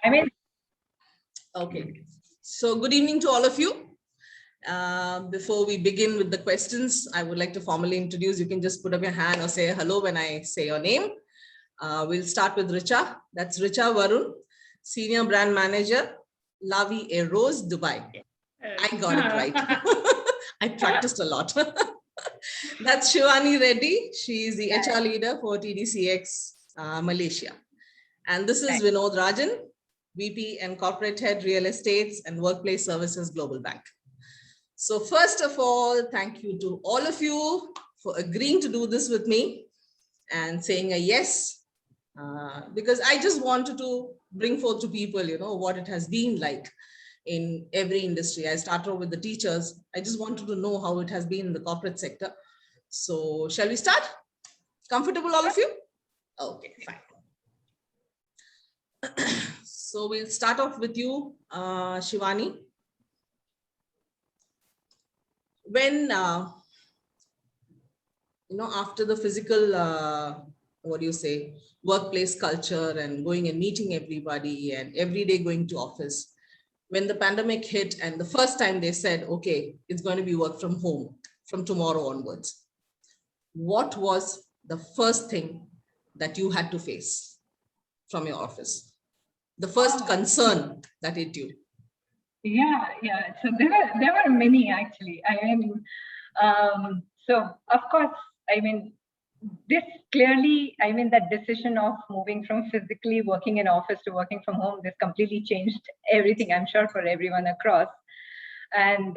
I mean, Okay. So good evening to all of you. Before we begin with the questions, I would like to formally introduce. You can just put up your hand or say hello when I say your name. We'll start with Richa. That's Richa Varun, Senior Brand Manager, Lavi A Rose, Dubai. I got it right. I practiced a lot. That's Shivani Reddy. She is the HR leader for TDCX Malaysia. And this is Vinod Rajan, VP and Corporate Head, Real Estates and Workplace Services, Global Bank. So first of all, thank you to all of you for agreeing to do this with me and saying a yes, because I just wanted to bring forth to people, what it has been like in every industry. I started off with the teachers. I just wanted to know how it has been in the corporate sector. So shall we start? Comfortable, all of you? Okay, fine. So we'll start off with you, Shivani. When, after the physical, workplace culture and going and meeting everybody and every day going to office, when the pandemic hit and the first time they said, okay, it's going to be work from home from tomorrow onwards, what was the first thing that you had to face from your office? The first concern that hit you? Yeah. So there were many actually. So of course, this clearly, that decision of moving from physically working in office to working from home, this completely changed everything, I'm sure, for everyone across. And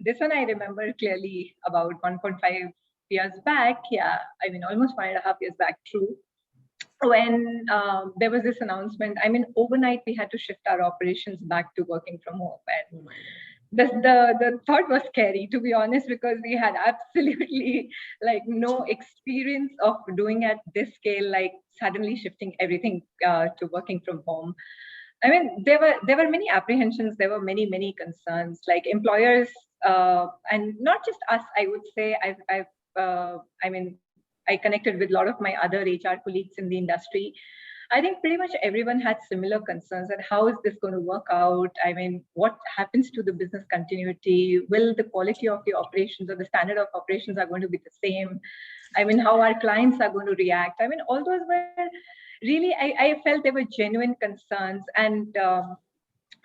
this one I remember clearly about 1.5 years back. Yeah, almost 1.5 years back, true. When there was this announcement, overnight we had to shift our operations back to working from home. And the thought was scary, to be honest, because we had absolutely no experience of doing at this scale, suddenly shifting everything to working from home. There were many apprehensions, there were many concerns, like employers, and not just us, I would say. I connected with a lot of my other HR colleagues in the industry. I think pretty much everyone had similar concerns and how is this going to work out? What happens to the business continuity? Will the quality of the operations or the standard of operations are going to be the same? How our clients are going to react? All those were really, I felt they were genuine concerns. And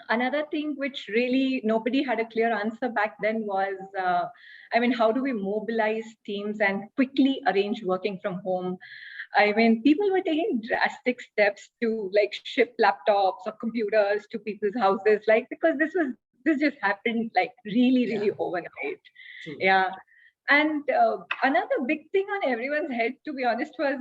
another thing which really nobody had a clear answer back then was, how do we mobilize teams and quickly arrange working from home? People were taking drastic steps to ship laptops or computers to people's houses, because this just happened really overnight. True. Yeah. And another big thing on everyone's head, to be honest, was,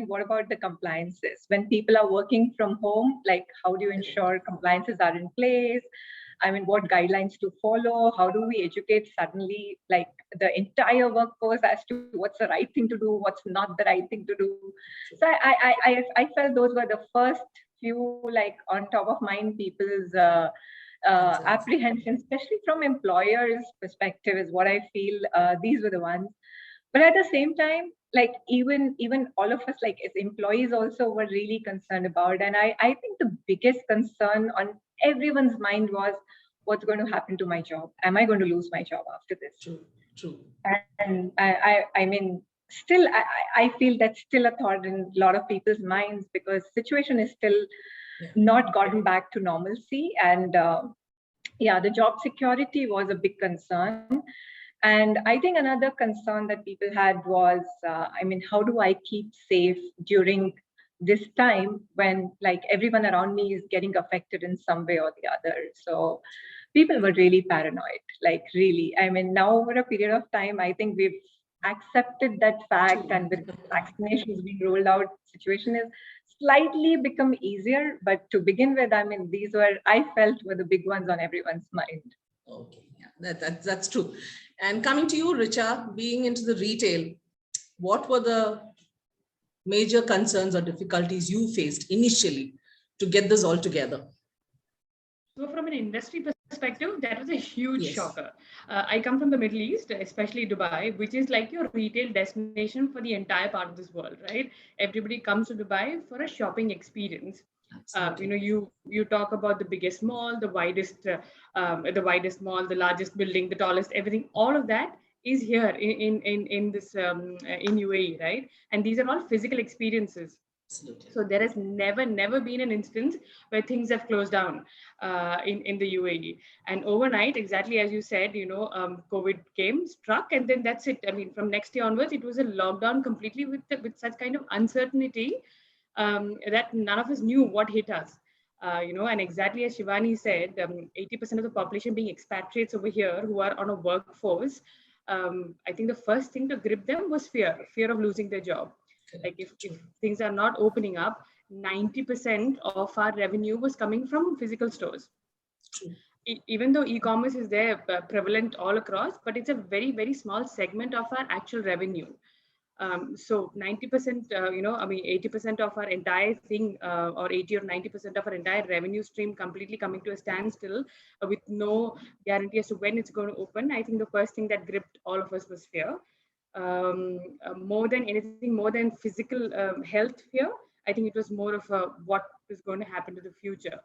what about the compliances? When people are working from home, how do you ensure compliances are in place? What guidelines to follow? How do we educate suddenly, the entire workforce as to what's the right thing to do, what's not the right thing to do? So I felt those were the first few, on top of mind, people's apprehensions, especially from employers' perspective, is what I feel. These were the ones. But at the same time, even all of us, as employees, also were really concerned about. And I think the biggest concern on everyone's mind was, what's going to happen to my job? Am I going to lose my job after this? True. And still, I feel that's still a thought in a lot of people's minds, because situation is still not gotten back to normalcy. And the job security was a big concern. And I think another concern that people had was, how do I keep safe during this time when everyone around me is getting affected in some way or the other? So people were really paranoid, really. Now over a period of time, I think we've accepted that fact. And with vaccinations being rolled out, situation is slightly become easier. But to begin with, these were, I felt, were the big ones on everyone's mind. Okay, yeah, that's true. And coming to you, Richa, being into the retail, what were the major concerns or difficulties you faced initially to get this all together? So from an industry perspective, that was a huge shocker. I come from the Middle East, especially Dubai, which is like your retail destination for the entire part of this world, right? Everybody comes to Dubai for a shopping experience. You talk about the biggest mall, the widest mall, the largest building, the tallest, everything. All of that is here in this in UAE, right? And these are all physical experiences. Absolutely. So there has never been an instance where things have closed down in the UAE. And overnight, exactly as you said, COVID struck, and then that's it. I mean, from next year onwards, it was a lockdown completely with such kind of uncertainty that none of us knew what hit us. And exactly as Shivani said, 80% of the population being expatriates over here who are on a workforce. I think the first thing to grip them was fear of losing their job. Like if things are not opening up, 90% of our revenue was coming from physical stores. True. Even though e-commerce is there prevalent all across, but it's a very, very small segment of our actual revenue. So 90%, 80% of our entire thing, or 80 or 90% of our entire revenue stream completely coming to a standstill with no guarantee as to when it's going to open. I think the first thing that gripped all of us was fear. More than anything, more than physical health fear, I think it was more of a what is going to happen to the future.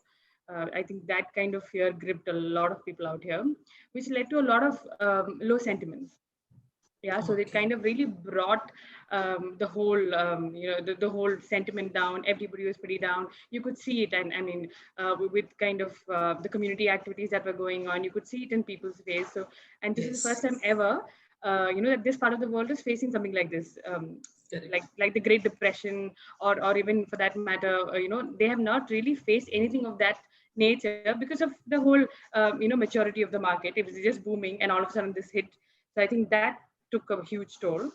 I think that kind of fear gripped a lot of people out here, which led to a lot of low sentiments. Yeah, so it kind of really brought the whole the whole sentiment down. Everybody was pretty down. You could see it, and I mean with kind of the community activities that were going on, you could see it in people's face. So, and this is the first time ever that this part of the world is facing something like this, like the Great Depression, or even for that matter, they have not really faced anything of that nature because of the whole maturity of the market. It was just booming, and all of a sudden this hit. So I think that took a huge toll.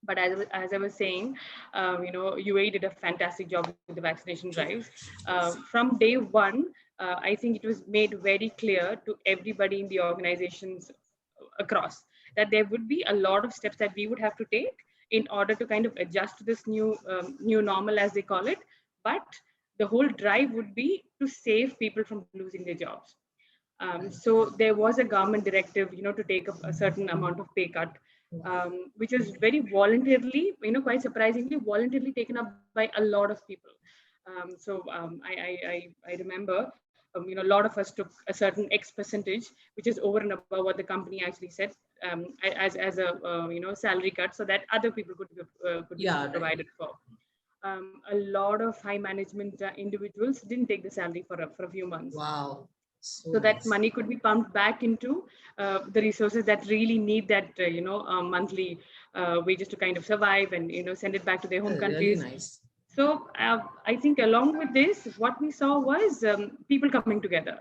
But as I was saying, UAE did a fantastic job with the vaccination drives. From day one, I think it was made very clear to everybody in the organizations across that there would be a lot of steps that we would have to take in order to kind of adjust to this new normal, as they call it. But the whole drive would be to save people from losing their jobs. So there was a government directive, to take a certain amount of pay cut, which is very voluntarily, quite surprisingly, voluntarily taken up by a lot of people. I remember, a lot of us took a certain X percentage, which is over and above what the company actually said, as a salary cut, so that other people could be provided for. A lot of high management individuals didn't take the salary for a few months. Wow. So that money could be pumped back into the resources that really need that monthly wages to kind of survive, and send it back to their home countries. Really nice. So I think along with this, what we saw was people coming together.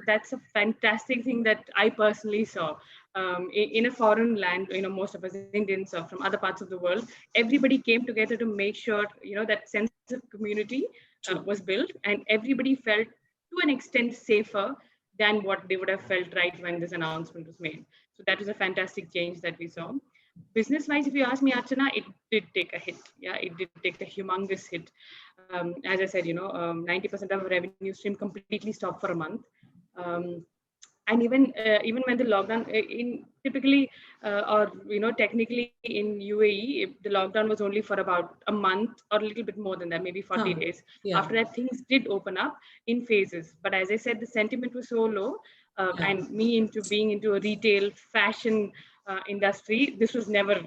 That's a fantastic thing that I personally saw. In a foreign land, most of us Indians or from other parts of the world, everybody came together to make sure that sense of community was built, and everybody felt to an extent safer than what they would have felt right when this announcement was made. So that was a fantastic change that we saw. Business wise, if you ask me, Archana, it did take a hit. Yeah, it did take a humongous hit. As I said, 90% of revenue stream completely stopped for a month. And even when the lockdown in typically or technically in UAE, the lockdown was only for about a month or a little bit more than that, maybe 40 days. After that, things did open up in phases. But as I said, the sentiment was so low, and me being into a retail fashion industry, this was never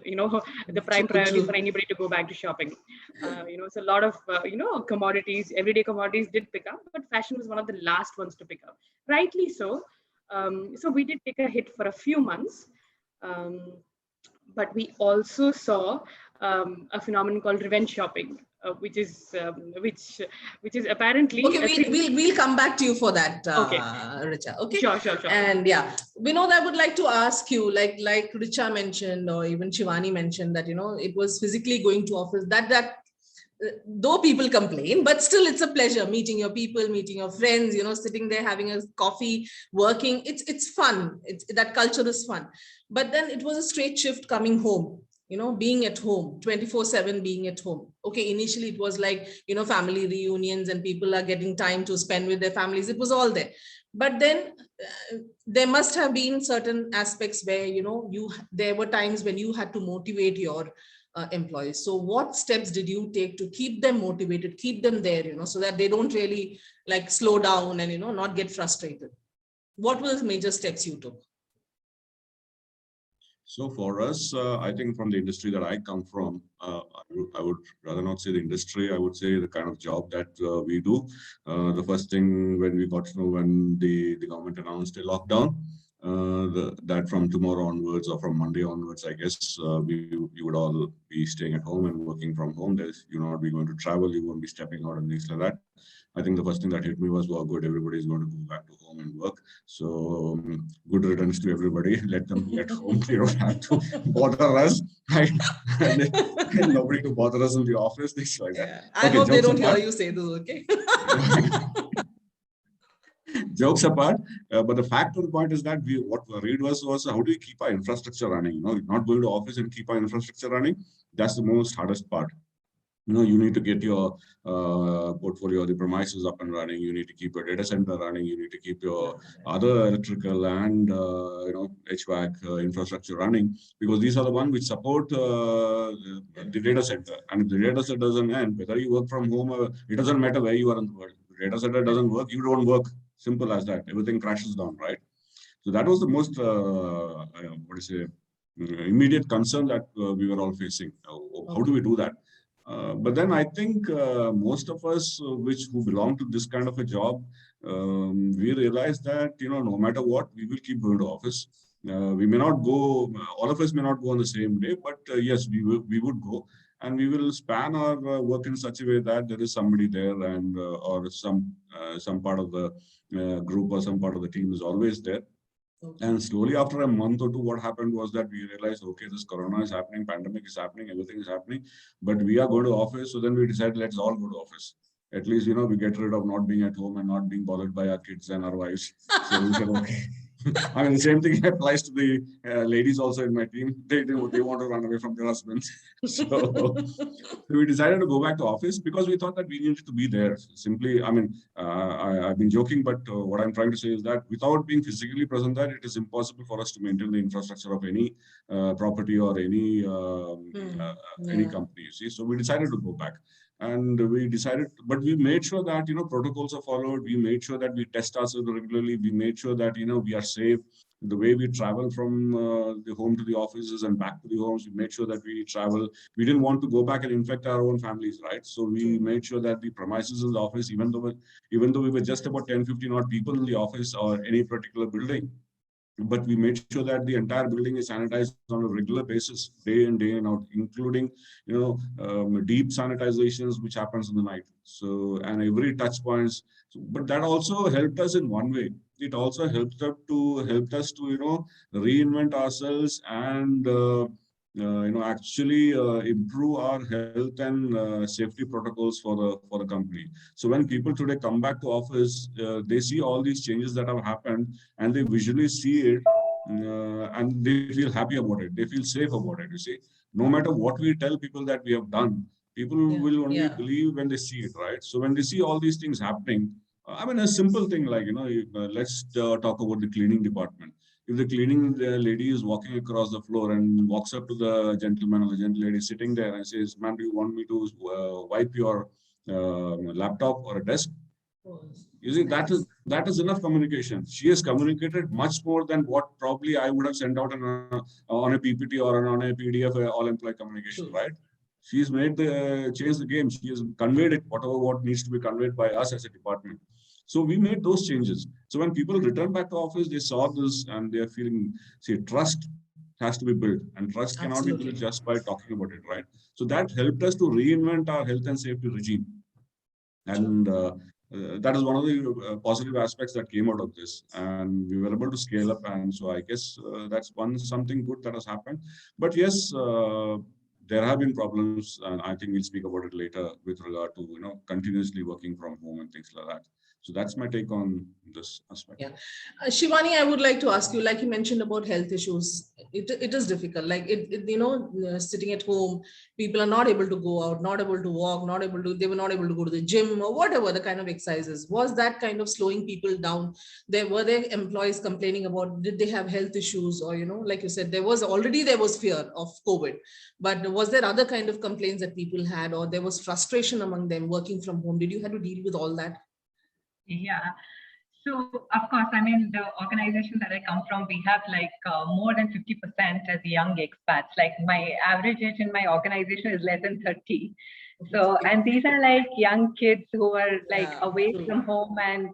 the prime priority for anybody to go back to shopping. So a lot of commodities, everyday commodities did pick up, but fashion was one of the last ones to pick up, rightly so. So we did take a hit for a few months, but we also saw a phenomenon called revenge shopping, which is apparently we'll come back to you for that, Richa. Okay, sure. And Vinod, I would like to ask you, like Richa mentioned, or even Shivani mentioned, that it was physically going to office, that though people complain, but still it's a pleasure meeting your people, meeting your friends, sitting there having a coffee, working. It's fun. That culture is fun. But then it was a straight shift coming home, being at home 24/7, being at home. Okay, initially it was like, family reunions and people are getting time to spend with their families. It was all there. But then there must have been certain aspects where, there were times when you had to motivate your employees. So what steps did you take to keep them motivated, keep them there, so that they don't really like slow down and, not get frustrated? What were the major steps you took? So for us, I think from the industry that I come from, I would rather not say the industry, I would say the kind of job that we do. The first thing when we got to know when the government announced a lockdown, that from tomorrow onwards or from Monday onwards, I guess you would all be staying at home and working from home. You'll not be going to travel, you won't be stepping out and things like that. I think the first thing that hit me was, well, good, everybody's going to go back to home and work. So good riddance to everybody. Let them be at home. They don't have to bother us. Right? and nobody to bother us in the office, things like that. I hope they don't hear you say this, okay? Jokes apart, but the fact of the point is that what worried was how do we keep our infrastructure running? Not going to office and keep our infrastructure running. That's the most hardest part. You need to get your portfolio, the premises up and running. You need to keep your data center running. You need to keep your other electrical and HVAC infrastructure running, because these are the ones which support the data center. And if the data center doesn't end, whether you work from home, it doesn't matter where you are in the world. If the data center doesn't work, you don't work. Simple as that. Everything crashes down, right? So that was the most immediate concern that we were all facing. How do we do that? But then I think most of us who belong to this kind of a job, we realize that, no matter what, we will keep going to office. We may not go, all of us may not go on the same day, but yes, we would go, and we will span our work in such a way that there is somebody there, and or some part of the group or some part of the team is always there. Okay. And slowly after a month or two, what happened was that we realized, okay, this corona is happening, pandemic is happening, everything is happening, but we are going to office. So then we decided, let's all go to office. At least, we get rid of not being at home and not being bothered by our kids and our wives. So we said, okay. I mean, the same thing applies to the ladies also in my team. They want to run away from their husbands. So we decided to go back to office because we thought that we needed to be there. Simply, I mean, I've been joking, but what I'm trying to say is that without being physically present there, it is impossible for us to maintain the infrastructure of any property or any company, you see. So we decided to go back. And we decided, but we made sure that, protocols are followed. We made sure that we test ourselves regularly. We made sure that, we are safe. The way we travel from the home to the offices and back to the homes, we made sure that we travel. We didn't want to go back and infect our own families, right? So we made sure that the premises in the office, even though we were just about 10, 15 odd people in the office or any particular building, but we made sure that the entire building is sanitized on a regular basis, day in, day out, including, deep sanitizations, which happens in the night. So, and every touch points. So, but that also helped us in one way. It also helped us to reinvent ourselves and actually improve our health and safety protocols for the company. So when people today come back to office, they see all these changes that have happened, and they visually see it, and they feel happy about it. They feel safe about it. You see, no matter what we tell people that we have done, people will only believe when they see it, right? So when they see all these things happening, I mean, a simple thing like, let's talk about the cleaning department. If the cleaning lady is walking across the floor and walks up to the gentleman or the gentle lady sitting there and says, "Ma'am, do you want me to wipe your laptop or a desk?" You see, that is enough communication. She has communicated much more than what probably I would have sent out on a PPT or on a PDF, all-employee communication, right? She's changed the game. She has conveyed it, what needs to be conveyed by us as a department. So we made those changes. So when people return back to office, they saw this and they are feeling, trust has to be built, and trust cannot be built just by talking about it, right? So that helped us to reinvent our health and safety regime. And that is one of the positive aspects that came out of this, and we were able to scale up. And so I guess that's something good that has happened. But yes, there have been problems, and I think we'll speak about it later with regard to continuously working from home and things like that. So that's my take on this aspect. Yeah, Shivani, I would like to ask you, like you mentioned about health issues, it is difficult. Like sitting at home, people are not able to go out, not able to walk, they were not able to go to the gym or whatever the kind of exercises. Was that kind of slowing people down? Were there employees complaining about, did they have health issues, or like you said, there was fear of COVID, but was there other kind of complaints that people had, or there was frustration among them working from home? Did you have to deal with all that? Yeah. So of course, I mean, the organization that I come from, we have like more than 50% as young expats. Like my average age in my organization is less than 30. So, and these are like young kids who are like away from home and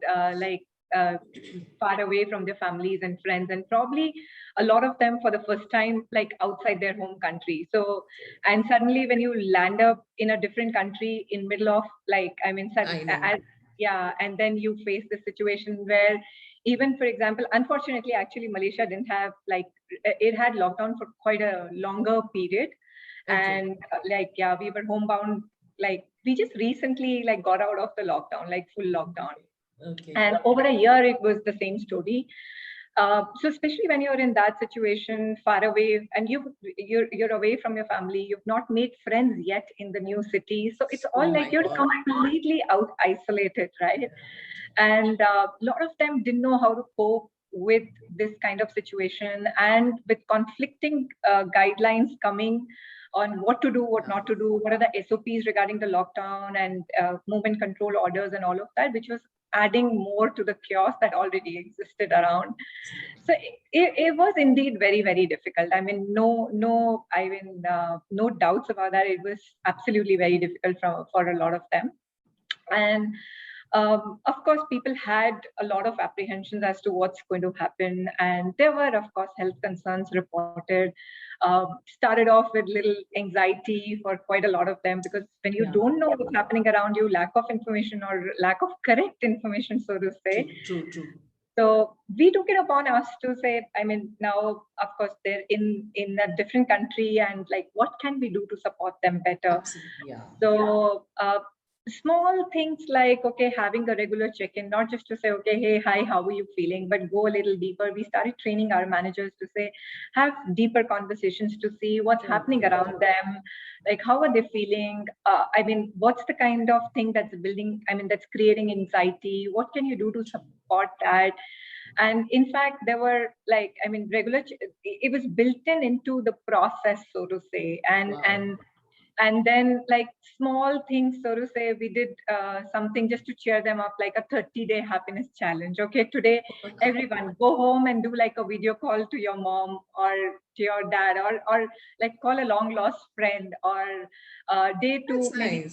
far away from their families and friends, and probably a lot of them for the first time, like outside their home country. So, and suddenly when you land up in a different country in middle of like, I mean, yeah, and then you face the situation where even, for example, unfortunately, actually, Malaysia didn't have like, it had lockdown for quite a longer period. And like, yeah, we were homebound, like we just recently like got out of the lockdown, like full lockdown. And over a year, it was the same story. So especially when you're in that situation, far away, and you're away from your family, you've not made friends yet in the new city. So it's all like you're completely isolated, right? And a lot of them didn't know how to cope with this kind of situation, and with conflicting guidelines coming on what to do, what not to do, what are the SOPs regarding the lockdown and movement control orders and all of that, which was adding more to the chaos that already existed around. So it was indeed very, very difficult. I mean, no doubts about that. It was absolutely very difficult for a lot of them. And of course, people had a lot of apprehensions as to what's going to happen. And there were, of course, health concerns reported. Started off with little anxiety for quite a lot of them, because when you don't know what's happening around you, lack of information or lack of correct information, so to say. True. So we took it upon us to say, I mean, now, of course, they're in a different country, and like, what can we do to support them better? So small things like, okay, having a regular check-in, not just to say, okay, hey, hi, how are you feeling, but go a little deeper. We started training our managers to say, have deeper conversations to see what's happening around them, like how are they feeling? I mean, what's the kind of thing that's building, I mean, that's creating anxiety? What can you do to support that? And in fact, there were like, I mean, it was built into the process, so to say. And then like small things, so to say, we did something just to cheer them up, like a 30-day happiness challenge. Okay, today, everyone go home and do like a video call to your mom or to your dad, or like call a long lost friend, or day two, maybe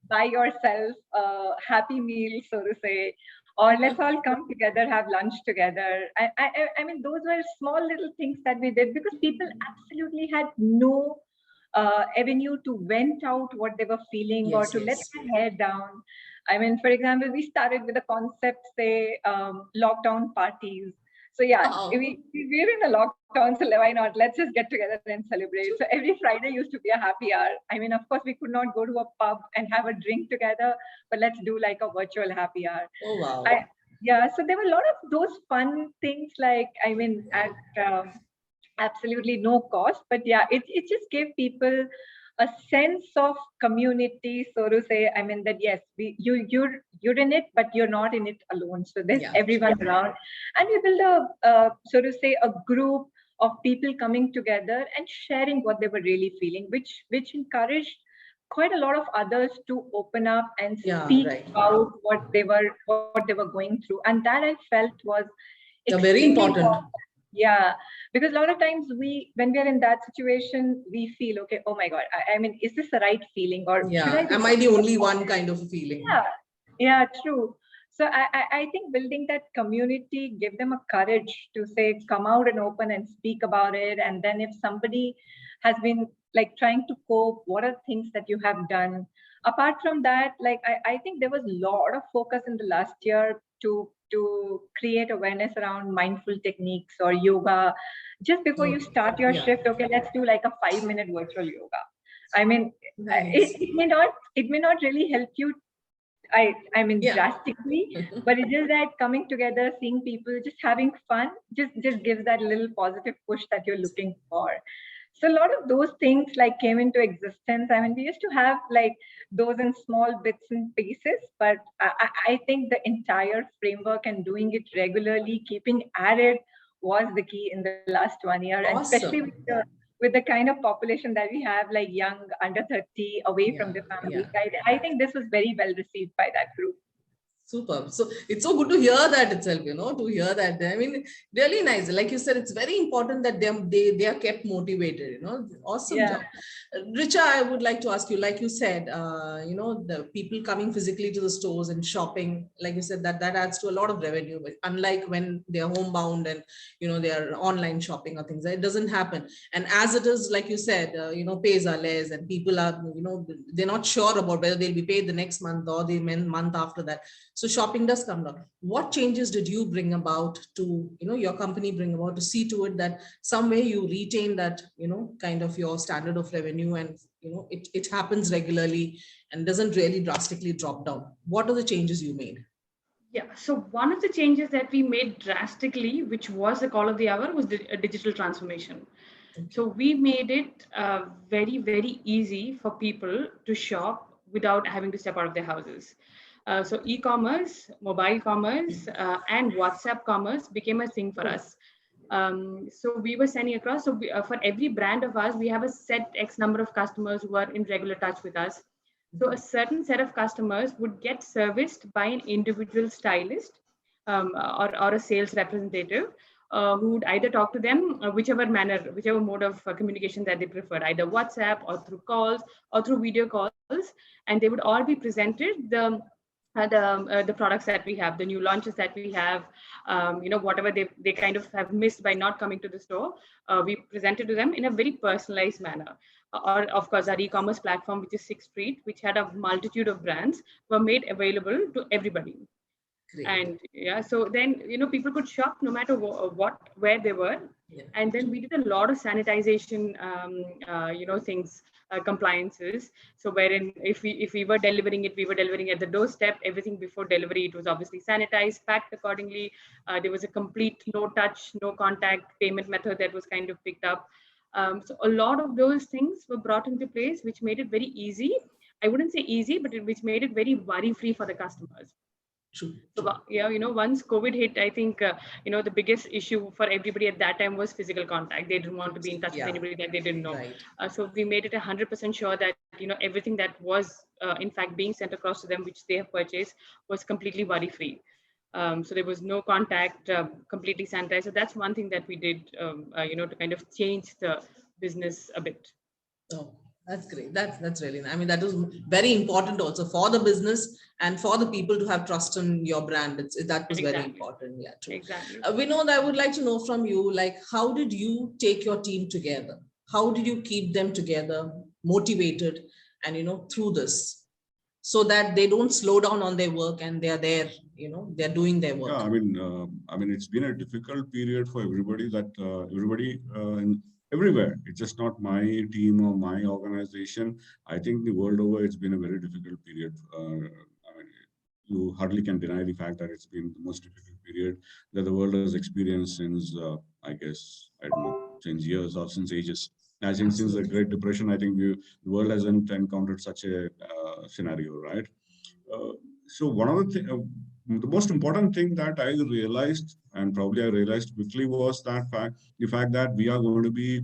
buy yourself a happy meal, so to say, or let's all come together, have lunch together. I mean, those were small little things that we did, because people absolutely had no avenue to vent out what they were feeling, or to let their hair down. I mean, for example, we started with a concept, say, lockdown parties. So yeah, we're in a lockdown, so why not? Let's just get together and celebrate. So every Friday used to be a happy hour. I mean, of course, we could not go to a pub and have a drink together, but let's do like a virtual happy hour. Oh, wow. Yeah, so there were a lot of those fun things, like, I mean, at absolutely no cost, but yeah, it just gave people a sense of community, so to say. I mean, that yes, you're in it, but you're not in it alone. So there's everyone around, and we build a so to say, a group of people coming together and sharing what they were really feeling, which encouraged quite a lot of others to open up and speak about what they were going through. And that I felt was very important. Yeah, because a lot of times when we're in that situation, we feel, okay, oh my God, I mean, is this the right feeling, or am I the only one kind of feeling? Yeah, true. So I think building that community, give them a courage to say, come out and open and speak about it. And then if somebody has been like trying to cope, what are things that you have done? Apart from that, like I think there was a lot of focus in the last year to create awareness around mindful techniques or yoga. Just before you start your shift, okay, let's do like a 5-minute virtual yoga. I mean, it may not really help you, I mean, drastically, but it's just that coming together, seeing people, just having fun, just gives that little positive push that you're looking for. So a lot of those things like came into existence. I mean, we used to have like those in small bits and pieces, but I think the entire framework and doing it regularly, keeping at it, was the key in the last 1 year. And especially with the kind of population that we have, like young, under 30, away from the family. I think this was very well received by that group. Superb. So it's so good to hear that itself, to hear that. I mean, really nice. Like you said, it's very important that they are kept motivated, awesome job. Richa, I would like to ask you, like you said, the people coming physically to the stores and shopping, like you said, that adds to a lot of revenue, but unlike when they are homebound and, they are online shopping or things, it doesn't happen. And as it is, like you said, pays are less and people are, they're not sure about whether they'll be paid the next month or the month after that. So shopping does come down. What changes did you bring about to, your company bring about to see to it that some way you retain that, kind of your standard of revenue and, it happens regularly and doesn't really drastically drop down? What are the changes you made? Yeah, so one of the changes that we made drastically, which was the call of the hour, was the digital transformation. Okay. So we made it very, very easy for people to shop without having to step out of their houses. So e-commerce, mobile commerce, and WhatsApp commerce became a thing for us. So we were sending across. So for every brand of ours, we have a set X number of customers who are in regular touch with us. So a certain set of customers would get serviced by an individual stylist or a sales representative who would either talk to them, whichever mode of communication that they preferred, either WhatsApp or through calls or through video calls, and they would all be presented the products that we have, the new launches that we have, whatever they kind of have missed by not coming to the store, we presented to them in a very personalized manner. Or of course, our e-commerce platform, which is 6th Street, which had a multitude of brands, were made available to everybody. Great. And so then, people could shop no matter where they were. Yeah. And then we did a lot of sanitization, things, compliances. So wherein if we were delivering it, we were delivering at the doorstep. Everything before delivery, it was obviously sanitized, packed accordingly. There was a complete no touch, no contact payment method that was kind of picked up. So a lot of those things were brought into place, which made it very easy. I wouldn't say easy, but which made it very worry-free for the customers. True. So, once COVID hit, I think, the biggest issue for everybody at that time was physical contact. They didn't want to be in touch with anybody that they didn't know. Right. So we made it 100% sure that, everything that was, in fact, being sent across to them, which they have purchased, was completely worry-free. So there was no contact, completely sanitized. So that's one thing that we did, to kind of change the business a bit. Oh. That's great. That's really nice. I mean, that was very important also for the business and for the people to have trust in your brand. That was very important. Yeah, true. Exactly. Vinod, I would like to know from you, like, how did you take your team together? How did you keep them together, motivated, and through this, so that they don't slow down on their work and they are there, they're doing their work? Yeah, I mean, it's been a difficult period for everybody. Everywhere. It's just not my team or my organization. I think the world over, it's been a very difficult period. You hardly can deny the fact that it's been the most difficult period that the world has experienced since, I don't know, since years or since ages. I think since the Great Depression, I think the world hasn't encountered such a scenario, right? So one of the most important thing that I realized, and probably I realized quickly, was the fact that we are going to be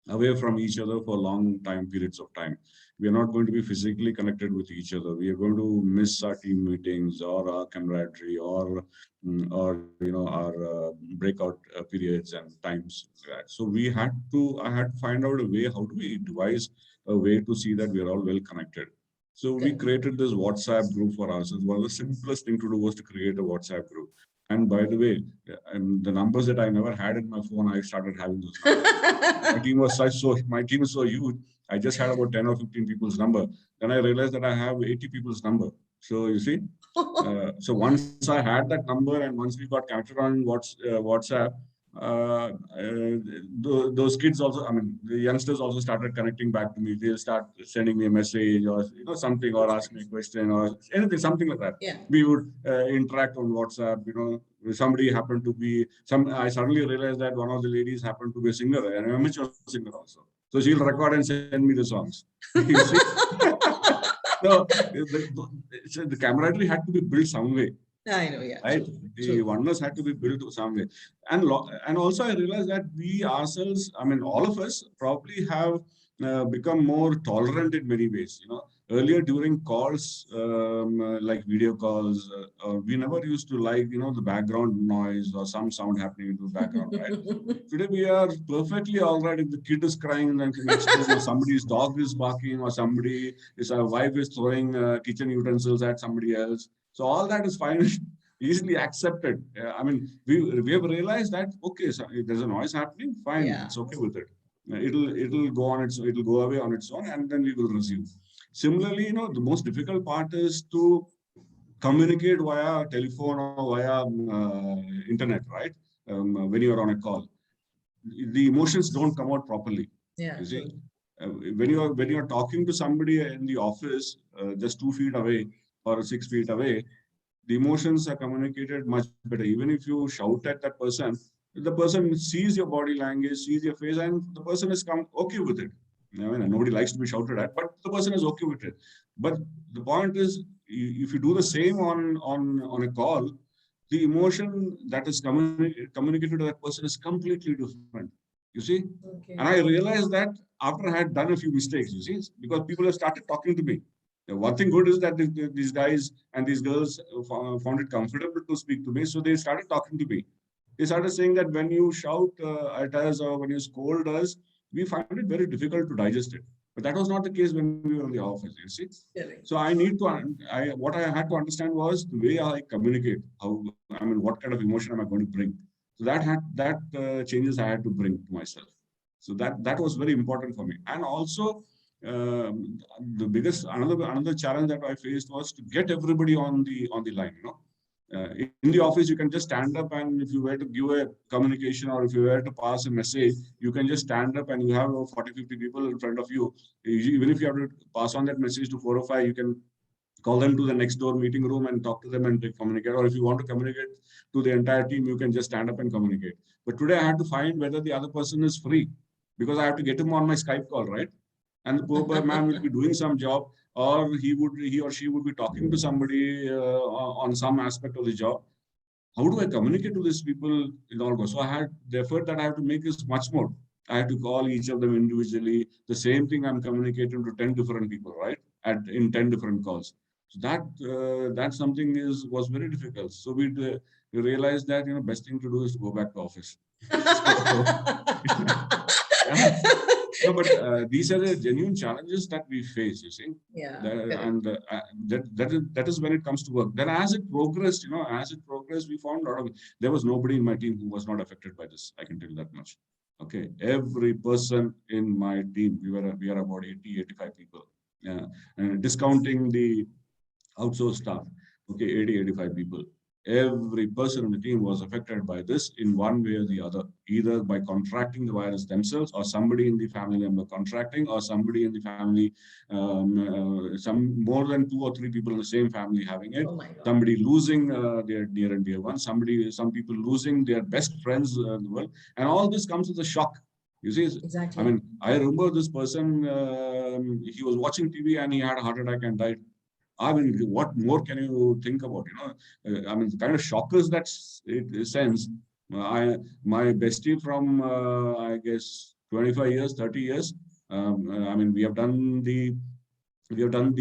away from each other for long periods of time. We are not going to be physically connected with each other. We are going to miss our team meetings or our camaraderie or our breakout periods and times. So I had to find out a way. How do we devise a way to see that we are all well connected? So we created this WhatsApp group for us. One of the simplest thing to do was to create a WhatsApp group. And by the way, the numbers that I never had in my phone, I started having those numbers. My team is so huge. I just had about 10 or 15 people's number. Then I realized that I have 80 people's number. So you see, so once I had that number and once we got connected on WhatsApp, those kids also, the youngsters also started connecting back to me. They'll start sending me a message or something, or ask me a question or anything, something like that. Yeah. We would interact on WhatsApp. Somebody happened to be I suddenly realized that one of the ladies happened to be a singer, an amateur singer also. So she'll record and send me the songs. You see? So the camaraderie had to be built some way. I know, yeah. Right? True, The true. oneness had to be built some way. And also I realized that we ourselves, I mean, all of us probably have become more tolerant in many ways. Earlier during calls, like video calls, we never used to like, the background noise or some sound happening in the background, right? Today we are perfectly all right if the kid is crying in the next room, or somebody's dog is barking, or our wife is throwing kitchen utensils at somebody else. So all that is fine, easily accepted. I mean, we have realized that okay, so if there's a noise happening, fine, Yeah. it's okay with it. It'll go away on its own, and then we will resume. Similarly, the most difficult part is to communicate via telephone or via internet, right? When you're on a call, the emotions don't come out properly. Yeah, You see, true. when you're talking to somebody in the office, just 2 feet away or 6 feet away, the emotions are communicated much better. Even if you shout at that person, the person sees your body language, sees your face, and the person is okay with it. I mean, nobody likes to be shouted at, but the person is okay with it. But the point is, if you do the same on a call, the emotion that is communicated to that person is completely different. You see, and I Okay. realized that after I had done a few mistakes. You see, because people have started talking to me. One thing good is that these guys and these girls found it comfortable to speak to me, so they started talking to me. They started saying that when you shout at us or when you scold us, we find it very difficult to digest it. But that was not the case when we were in the office, you see. So Correct. I need to, what I had to understand was the way I communicate. I mean, what kind of emotion am I going to bring? So that changes I had to bring to myself. So that was very important for me. And also, the biggest another challenge that I faced was to get everybody on the line. In the office, you can just stand up, and if you were to give a communication or if you were to pass a message, you can just stand up and you have 40, 50 people in front of you. Even if you have to pass on that message to 4 or 5, you can call them to the next door meeting room and talk to them and communicate. Or if you want to communicate to the entire team, you can just stand up and communicate. But today I had to find whether the other person is free because I have to get him on my Skype call, right? And the poor man will be doing some job, or he or she would be talking to somebody on some aspect of the job. How do I communicate to these people in all go? So the effort that I have to make is much more. I have to call each of them individually. The same thing I'm communicating to 10 different people, right? In 10 different calls. So that something was very difficult. So we realized that best thing to do is to go back to office. So yeah. No, but these are the genuine challenges that we face, you see. Yeah, That, correct. and that is when it comes to work. Then as it progressed, we found a lot of, there was nobody in my team who was not affected by this. I can tell you that much. Okay. Every person in my team, we are about 80, 85 people. Yeah. Discounting the outsourced staff. Okay, 80, 85 people. Every person in the team was affected by this in one way or the other, either by contracting the virus themselves, or somebody in the family member contracting, or somebody in the family, some more than 2 or 3 people in the same family having it. Oh my God. Somebody losing their near and dear ones. Some people losing their best friends in the world, and all this comes as a shock. You see, I Exactly. mean, I remember this person. He was watching TV and he had a heart attack and died. I mean, what more can you think about? I mean, the kind of shockers that it sends. My bestie from I guess 25 years, 30 years. I mean, we have done the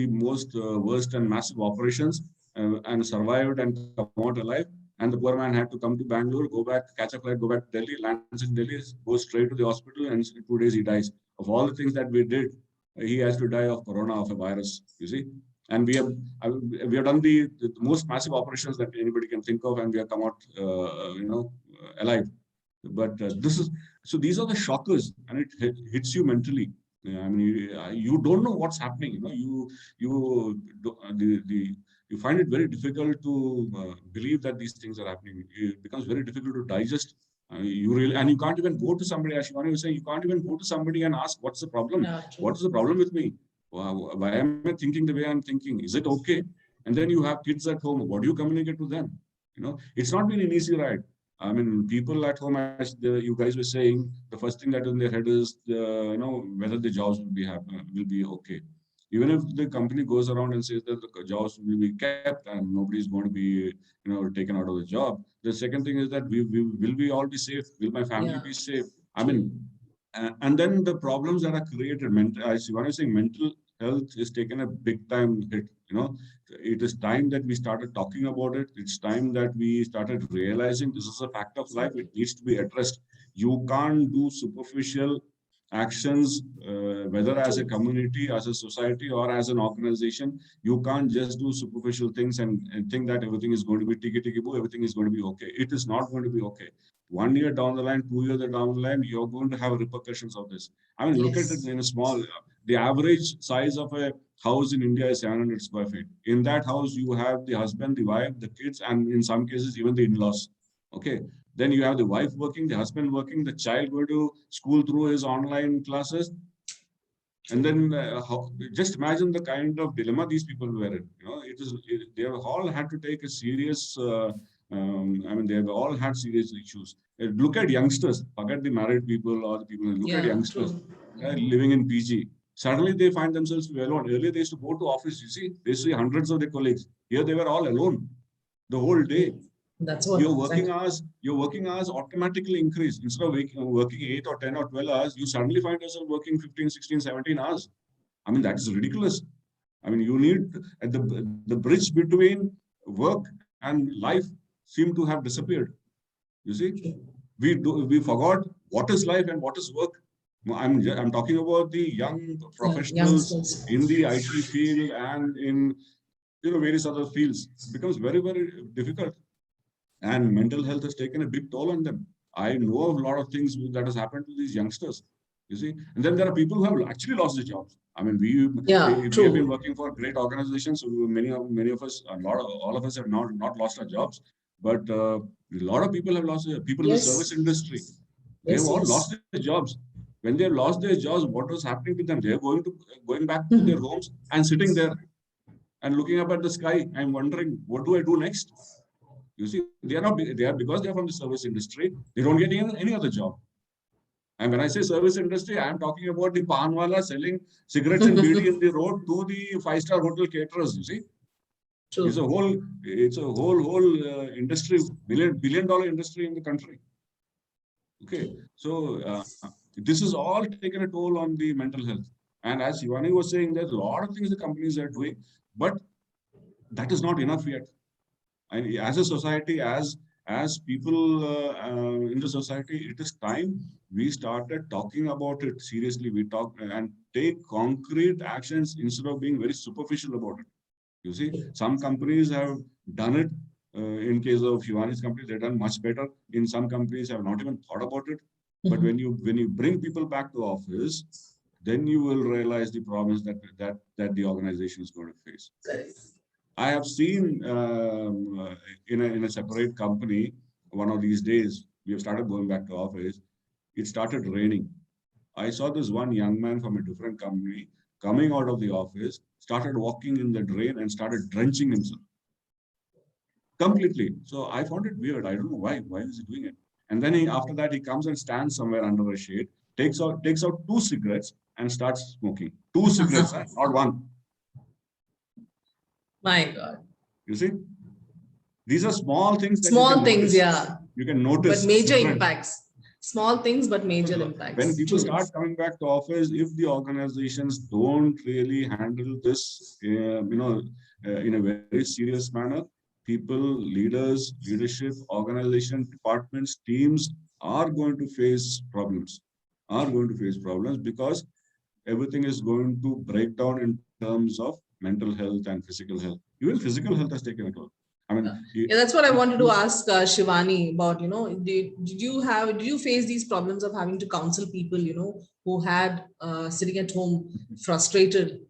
most worst and massive operations and survived and come out alive. And the poor man had to come to Bangalore, go back, catch a flight, go back to Delhi, lands in Delhi, goes straight to the hospital, and in 2 days he dies. Of all the things that we did, he has to die of corona, of a virus. You see, and we have done the most massive operations that anybody can think of, and we have come out, alive. But this is so. These are the shockers, and it hits you mentally. Yeah, I mean, you don't know what's happening. You find it very difficult to believe that these things are happening. It becomes very difficult to digest. You can't even go to somebody. As Shivani was saying, you can't even go to somebody and ask, "What's the problem? Yeah, What true. is the problem with me? Why am I thinking the way I'm thinking? Is it okay?" And then you have kids at home. What do you communicate to them? It's not been an easy ride. I mean, people at home, as you guys were saying, the first thing that in their head is, whether the jobs will be okay. Even if the company goes around and says that the jobs will be kept and nobody's going to be, taken out of the job. The second thing is that will we all be safe? Will my family be safe? I mean, and then the problems that are created, as Shivani is saying, mental health is taken a big time hit. It is time that we started talking about it. It's time that we started realizing this is a fact of life. It needs to be addressed. You can't do superficial actions, whether as a community, as a society, or as an organization. You can't just do superficial things and think that everything is going to be tiki-tiki-boo, everything is going to be okay. It is not going to be okay. 1 year down the line, 2 years down the line, you're going to have repercussions of this. I mean, look at it in a small, the average size of a house in India is 700 square feet. In that house, you have the husband, the wife, the kids, and in some cases, even the in-laws. Okay. Then you have the wife working, the husband working, the child going to school through his online classes. And then just imagine the kind of dilemma these people were in. They have all had to take a serious, they have all had serious issues. Look at youngsters, forget the married people or the people, look at youngsters living in PG. Suddenly they find themselves alone. Earlier they used to go to office, they see hundreds of their colleagues. Here they were all alone the whole day. That's what your working hours automatically increase. Instead of working 8 or 10 or 12 hours, you suddenly find yourself working 15, 16, 17 hours. I mean, that is ridiculous. I mean, you need the bridge between work and life seem to have disappeared. You see, we forgot what is life and what is work. I'm talking about the young professionals in the IT field and in various other fields. It becomes very, very difficult. And mental health has taken a big toll on them. I know a lot of things that has happened to these youngsters, you see. And then there are people who have actually lost their jobs. I mean, we have been working for great organizations. So many of us, all of us have not lost our jobs. But a lot of people have lost people in the service industry. They've all lost their jobs. When they lost their jobs, what was happening to them? They're going back to their homes and sitting there and looking up at the sky and wondering, what do I do next? You see, because they're from the service industry, they don't get any other job. And when I say service industry, I'm talking about the panwala selling cigarettes and bidi in the road to the 5-star hotel caterers. You see, it's a whole industry, billion dollar industry in the country. Okay, so this is all taken a toll on the mental health. And as Shivani was saying, there's a lot of things the companies are doing, but that is not enough yet. And as a society, as people in the society, it is time we started talking about it seriously. We talk and take concrete actions instead of being very superficial about it. You see, some companies have done it. In case of Shivani's company, they've done much better. In some companies, have not even thought about it. But when you bring people back to office, then you will realize the problems that the organization is going to face. I have seen in a separate company, one of these days, we have started going back to office. It started raining. I saw this one young man from a different company coming out of the office, started walking in the drain and started drenching himself completely. So I found it weird. I don't know why. Why is he doing it? And then after that, he comes and stands somewhere under a shade, takes out 2 cigarettes and starts smoking. 2 cigarettes, not one. My God. You see, these are small things. Small things, yeah. You can notice. But major impacts. Small things, but major impacts. When people start coming back to office, if the organizations don't really handle this, in a very serious manner, people, leaders, leadership, organization, departments, teams are going to face problems. Because everything is going to break down in terms of mental health and physical health. Even physical health has taken a toll. I mean, that's what I wanted to ask Shivani about. Did you face these problems of having to counsel people, who had sitting at home frustrated?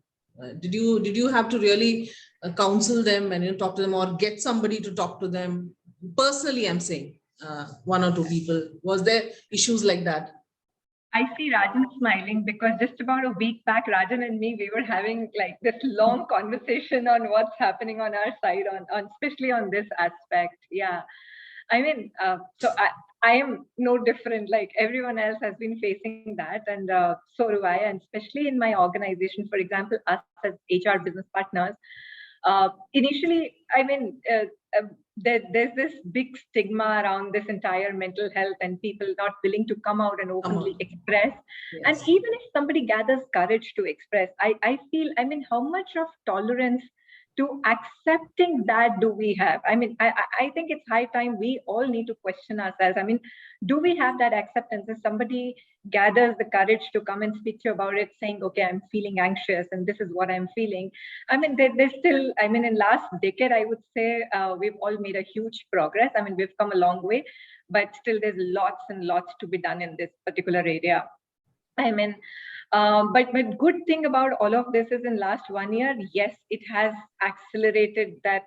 Did you have to really counsel them and talk to them, or get somebody to talk to them personally? I'm saying 1 or 2 people. Was there issues like that? I see Rajan smiling because just about a week back, Rajan and me, we were having like this long conversation on what's happening on our side, on especially on this aspect. Yeah. I mean, I am no different. Like everyone else has been facing that, and so do I. And especially in my organization, for example, us as HR business partners, initially, I mean, there's this big stigma around this entire mental health and people not willing to come out and openly express. Yes. And even if somebody gathers courage to express, I feel, I mean, how much of tolerance to accepting that do we have? I mean, I think it's high time we all need to question ourselves. I mean, do we have that acceptance? If somebody gathers the courage to come and speak to you about it, saying, okay, I'm feeling anxious and this is what I'm feeling. I mean, there's still, I mean, in last decade, I would say we've all made a huge progress. I mean, we've come a long way, but still there's lots and lots to be done in this particular area. I mean, but good thing about all of this is in last 1 year, yes, it has accelerated that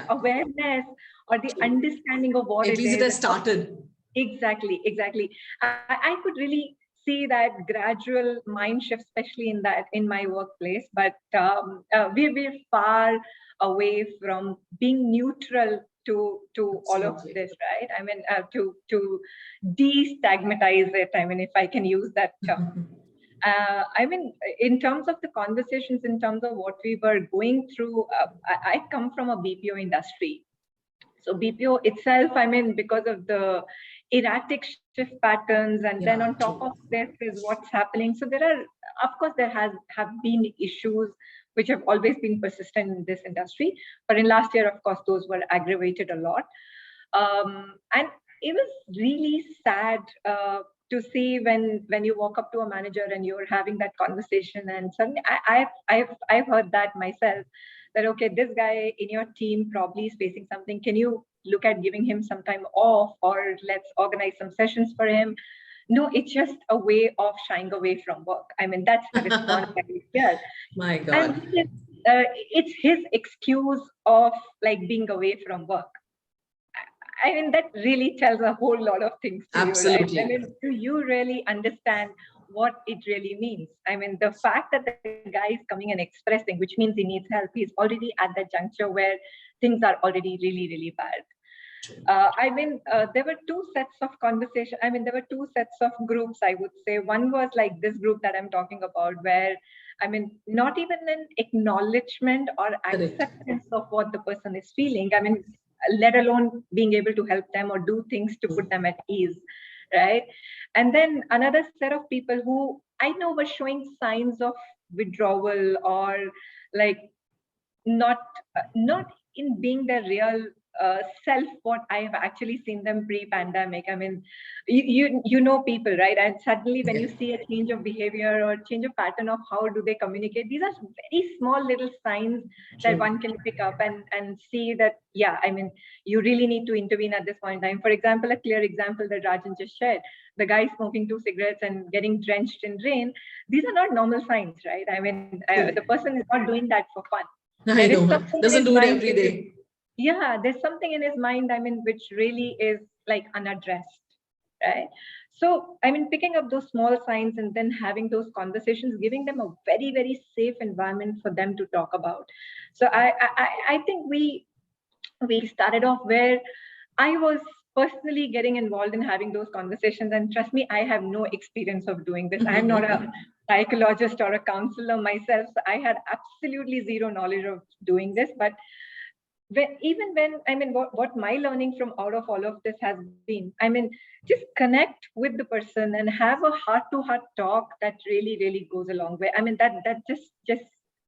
awareness or the understanding of what at least it has started. Exactly. I could really see that gradual mind shift, especially in my workplace. But we're far away from being neutral to all of this, right? I mean, to destigmatize it. I mean, if I can use that term. I mean, in terms of the conversations, in terms of what we were going through, I come from a BPO industry. So BPO itself, I mean, because of the erratic shift patterns, and then on top of this is what's happening. So there are, of course, have been issues which have always been persistent in this industry. But in last year, of course, those were aggravated a lot. And it was really sad to see when you walk up to a manager and you're having that conversation, and suddenly I've heard that myself, that okay, this guy in your team probably is facing something. Can you look at giving him some time off, or let's organize some sessions for him? No, it's just a way of shying away from work. I mean, that's the response that we hear. My God. And it's his excuse of like being away from work. I mean, that really tells a whole lot of things to Absolutely. you, right? I mean, do you really understand what it really means? I mean, the fact that the guy is coming and expressing, which means he needs help, he's already at that juncture where things are already really, really bad. I mean, there were two sets of conversation. I mean, there were two sets of groups, I would say. One was like this group that I'm talking about, where, I mean, not even an acknowledgement or acceptance of what the person is feeling. I mean, let alone being able to help them or do things to put them at ease, right? And then another set of people who I know were showing signs of withdrawal, or like not in being their real self, what I have actually seen them pre-pandemic. I mean, you know people, right? And suddenly when you see a change of behavior or change of pattern of how do they communicate, these are very small little signs that one can pick up and see that, yeah, I mean, you really need to intervene at this point in time. For example, a clear example that Rajan just shared, the guy smoking 2 cigarettes and getting drenched in rain. These are not normal signs, right? I mean, the person is not doing that for fun. I know, doesn't do it every day. Yeah, there's something in his mind, I mean, which really is like unaddressed, right? So, I mean, picking up those small signs and then having those conversations, giving them a very, very safe environment for them to talk about. So I think we started off where I was personally getting involved in having those conversations. And trust me, I have no experience of doing this. I'm not a psychologist or a counselor myself. So I had absolutely zero knowledge of doing this. But what my learning from out of all of this has been, I mean, just connect with the person and have a heart-to-heart talk that really, really goes a long way. I mean, that just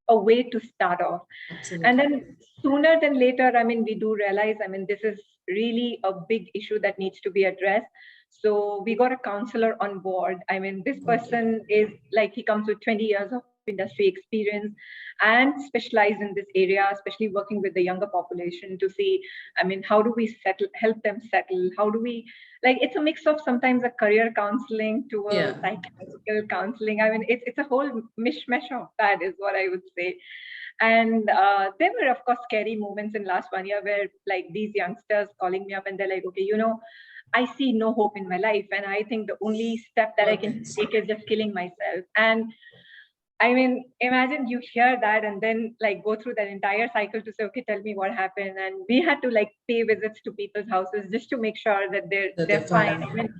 a way to start off. Absolutely. And then sooner than later, I mean, we do realize, I mean, this is really a big issue that needs to be addressed. So we got a counselor on board. I mean, this person is like, he comes with 20 years of industry experience and specialize in this area, especially working with the younger population to see, I mean, how do we help them settle? How do we, like, it's a mix of sometimes a career counseling to a psychological counseling. I mean, it's a whole mishmash of that is what I would say. And there were, of course, scary moments in last 1 year where like these youngsters calling me up and they're like, okay, you know, I see no hope in my life. And I think the only step that I can take is just killing myself. And I mean, imagine you hear that and then like go through that entire cycle to say, okay, tell me what happened. And we had to like pay visits to people's houses just to make sure that That they're they're fine. fine. I mean,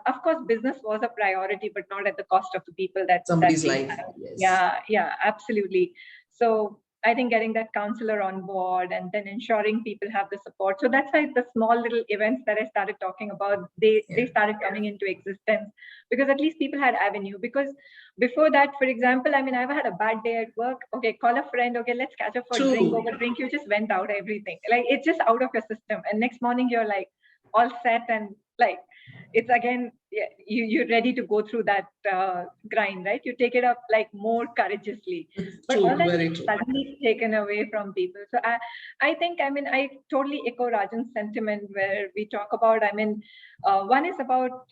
of course, business was a priority, but not at the cost of the people that Somebody's we life. have. Yes. Yeah, absolutely. So I think getting that counselor on board and then ensuring people have the support. So that's why the small little events that I started talking about, they started coming into existence, because at least people had avenue. Because before that, for example, I mean, I've had a bad day at work. Okay, call a friend. Okay, let's catch up for a drink. True. Over drink, you just went out everything. Like it's just out of your system. And next morning you're like all set and like it's again, yeah, you're ready to go through that grind, right? You take it up like more courageously, but all True, that very is true. suddenly taken away from people. So I think, I mean, I totally echo Rajan's sentiment where we talk about, I mean, one is about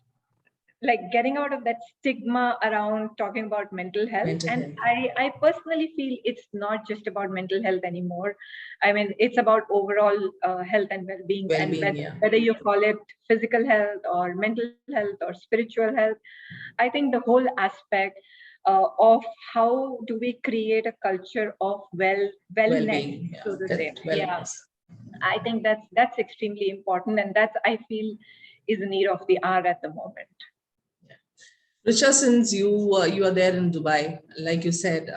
like getting out of that stigma around talking about mental health. Mental And health. I personally feel it's not just about mental health anymore. I mean, it's about overall health and well-being, and Well-being, yeah. whether you call it physical health or mental health or spiritual health. I think the whole aspect of how do we create a culture of wellness, Well-being, yeah. so to say. Correct. Yeah, Wellness. I think that's extremely important, and that's, I feel, is the need of the hour at the moment. Richa, since you are there in Dubai, like you said,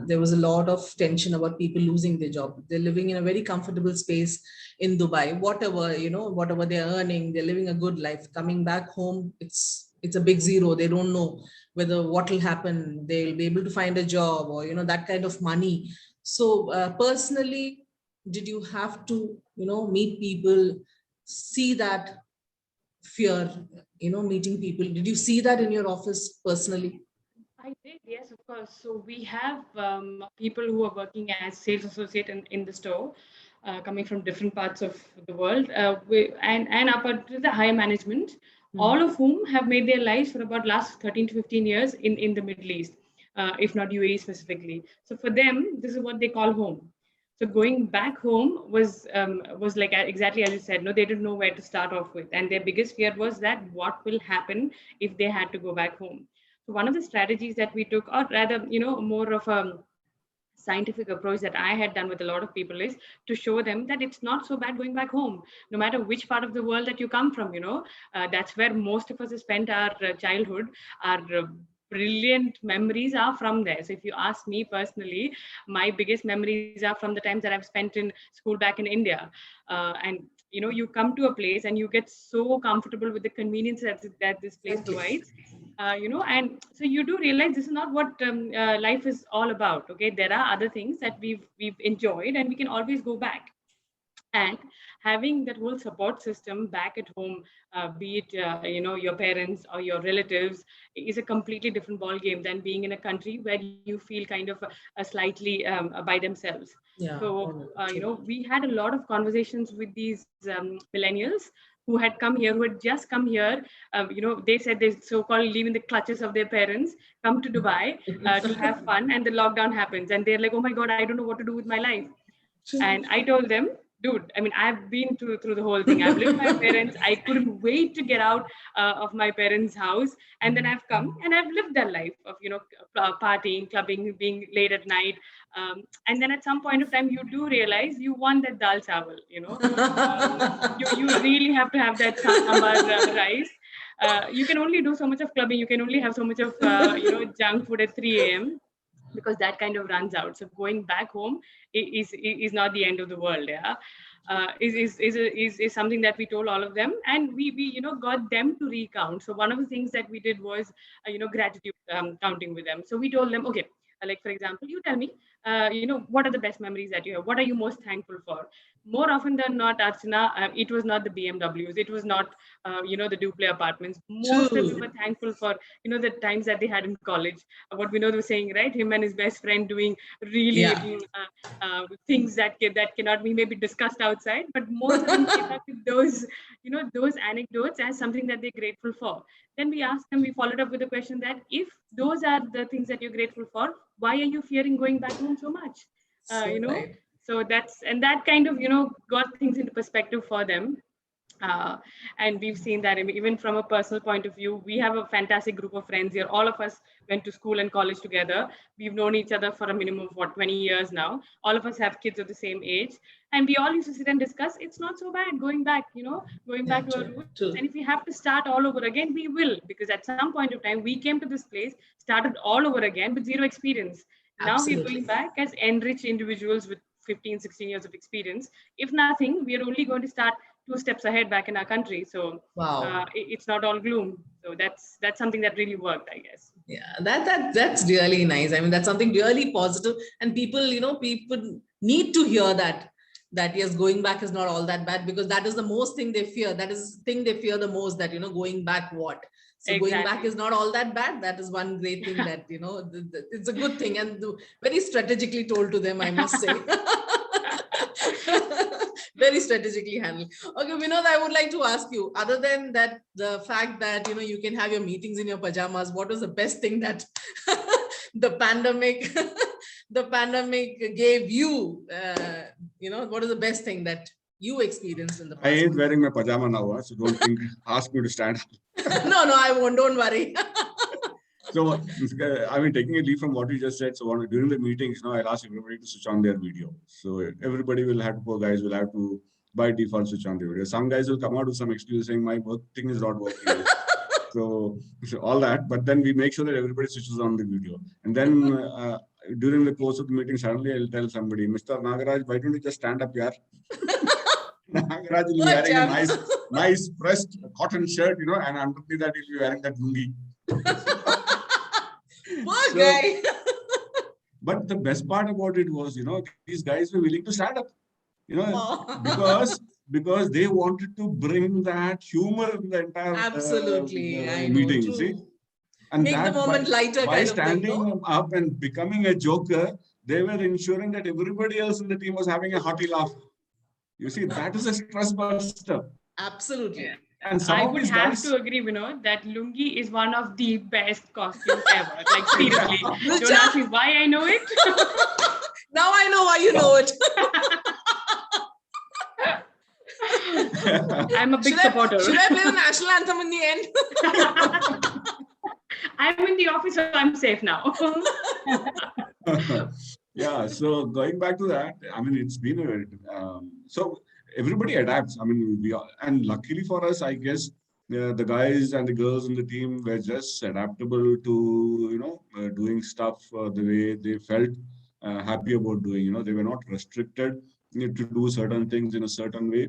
there was a lot of tension about people losing their job. They're living in a very comfortable space in Dubai. Whatever they're earning, they're living a good life. Coming back home, it's a big zero. They don't know whether what will happen. They'll be able to find a job or that kind of money. So personally, did you have to meet people, see that fear, meeting people? Did you see that in your office personally? I did, yes, of course. So we have people who are working as sales associate in the store, coming from different parts of the world, and up to the higher management, all of whom have made their lives for about last 13 to 15 years in the Middle East, if not UAE specifically. So for them, this is what they call home. So going back home was like exactly as you said. No, they didn't know where to start off with, and their biggest fear was that what will happen if they had to go back home. So one of the strategies that we took, or rather, more of a scientific approach that I had done with a lot of people, is to show them that it's not so bad going back home, no matter which part of the world that you come from. That's where most of us spent our childhood. Our brilliant memories are from there. So if you ask me personally, my biggest memories are from the times that I've spent in school back in India. And you come to a place and you get so comfortable with the convenience that this place Exactly. provides. And so you do realize this is not what life is all about. Okay, there are other things that we've enjoyed, and we can always go back. And having that whole support system back at home, be it your parents or your relatives, is a completely different ball game than being in a country where you feel kind of slightly by themselves. Yeah, So true. we had a lot of conversations with these millennials who had come here, who had just come here. They said they so-called leave in the clutches of their parents, come to Dubai to have fun, and the lockdown happens, and they're like, oh my God, I don't know what to do with my life. And I told them, dude, I mean, I've been through the whole thing. I've lived with my parents. I couldn't wait to get out of my parents' house. And then I've come and I've lived that life of, partying, clubbing, being late at night. And then at some point of time, you do realize you want that dal chawal, you really have to have that sambar rice. You can only do so much of clubbing. You can only have so much of, junk food at 3 a.m. because that kind of runs out. So going back home is not the end of the world. Yeah. Is something that we told all of them, and we got them to recount. So one of the things that we did was gratitude counting with them. So we told them, okay, like for example, you tell me, what are the best memories that you have? What are you most thankful for? More often than not, Archana, it was not the BMWs, it was not the Duplay apartments. Most of them True. were thankful for the times that they had in college. What Vinod was saying, right? Him and his best friend doing really Yeah. things that cannot be maybe discussed outside. But most of them came back with those anecdotes as something that they're grateful for. Then we asked them, we followed up with the question that if those are the things that you're grateful for, why are you fearing going back home so much? Uh, So you know, right. so that kind of got things into perspective for them. And we've seen that even from a personal point of view, we have a fantastic group of friends here. All of us went to school and college together. We've known each other for a minimum of 20 years now. All of us have kids of the same age. And we all used to sit and discuss, it's not so bad going back, going back to our roots. True. And if we have to start all over again, we will, because at some point of time, we came to this place, started all over again with zero experience. Now we're going back as enriched individuals with 15, 16 years of experience. If nothing, we are only going to start 2 steps ahead back in our country. So Wow. It's not all gloom. So that's something that really worked, I guess. Yeah, that's really nice. I mean, that's something really positive, and people need to hear that yes, going back is not all that bad, because that is the most thing they fear. That is the thing they fear the most, that going back what. So Exactly. Going back is not all that bad. That is one great thing that it's a good thing, and very strategically told to them, I must say. Very strategically handled. Okay, Vinod, I would like to ask you, other than that, the fact that you can have your meetings in your pajamas, what was the best thing that the pandemic gave you? What is the best thing that you experienced in the past? I ain't wearing my pajama now, so don't ask me to stand up. No, I won't. Don't worry. So, I mean, taking a lead from what you just said, so during the meetings, I'll ask everybody to switch on their video. So everybody will have to, poor guys will have to, by default, switch on their video. Some guys will come out with some excuse saying, my work thing is not working. So all that, but then we make sure that everybody switches on the video. And then during the course of the meeting, suddenly I'll tell somebody, Mr. Nagaraj, why don't you just stand up here? Nagaraj will be wearing a nice pressed cotton shirt, and underneath that he'll be wearing that lungi. Poor guy. But the best part about it was, these guys were willing to stand up, because they wanted to bring that humor in the entire meeting. True. See, and make the moment lighter. By standing up and becoming a joker, they were ensuring that everybody else in the team was having a hearty laugh. You see, that is a stress buster. Absolutely. Yeah. And I would have to agree, Vinod, that lungi is one of the best costumes ever. Like, seriously. Don't ask me why I know it. Now I know why you know it. I'm a big supporter. Should I play the national anthem in the end? I'm in the office, so I'm safe now. Yeah, so going back to that, I mean, it's been so everybody adapts. I mean, and luckily for us, I guess, the guys and the girls in the team were just adaptable to, doing stuff the way they felt happy about doing. They were not restricted to do certain things in a certain way.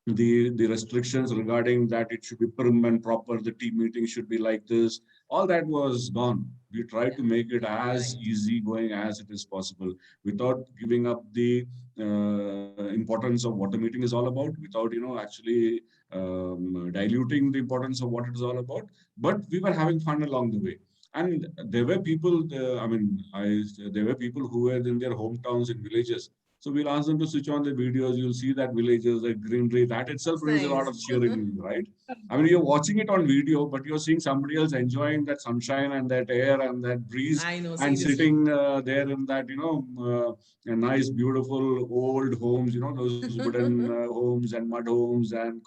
The restrictions regarding that it should be prim and proper, the team meeting should be like this, all that was gone. We tried to make it as easy going as it is possible, without giving up the importance of what the meeting is all about, without actually diluting the importance of what it is all about. But we were having fun along the way. And there were people, there were people who were in their hometowns in villages. So we'll ask them to switch on the videos. You'll see that villages, the greenery, that itself brings a lot of cheering, right? I mean, you're watching it on video, but you're seeing somebody else enjoying that sunshine and that air and that breeze, and sitting there in that, a nice, beautiful old homes, those wooden homes and mud homes and,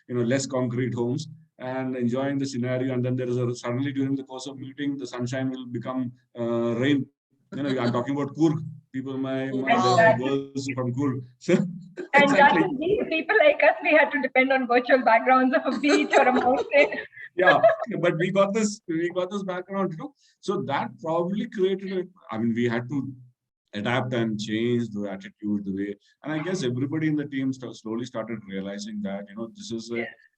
less concrete homes, and enjoying the scenario. And then there is suddenly during the course of meeting, the sunshine will become rain. I'm talking about Kurg. People, my girls from Kurg. And exactly. People like us, we had to depend on virtual backgrounds of a beach or a mountain. Yeah, but we got this background, So that probably created we had to adapt and change the attitude, the way. And I guess everybody in the team slowly started realizing that,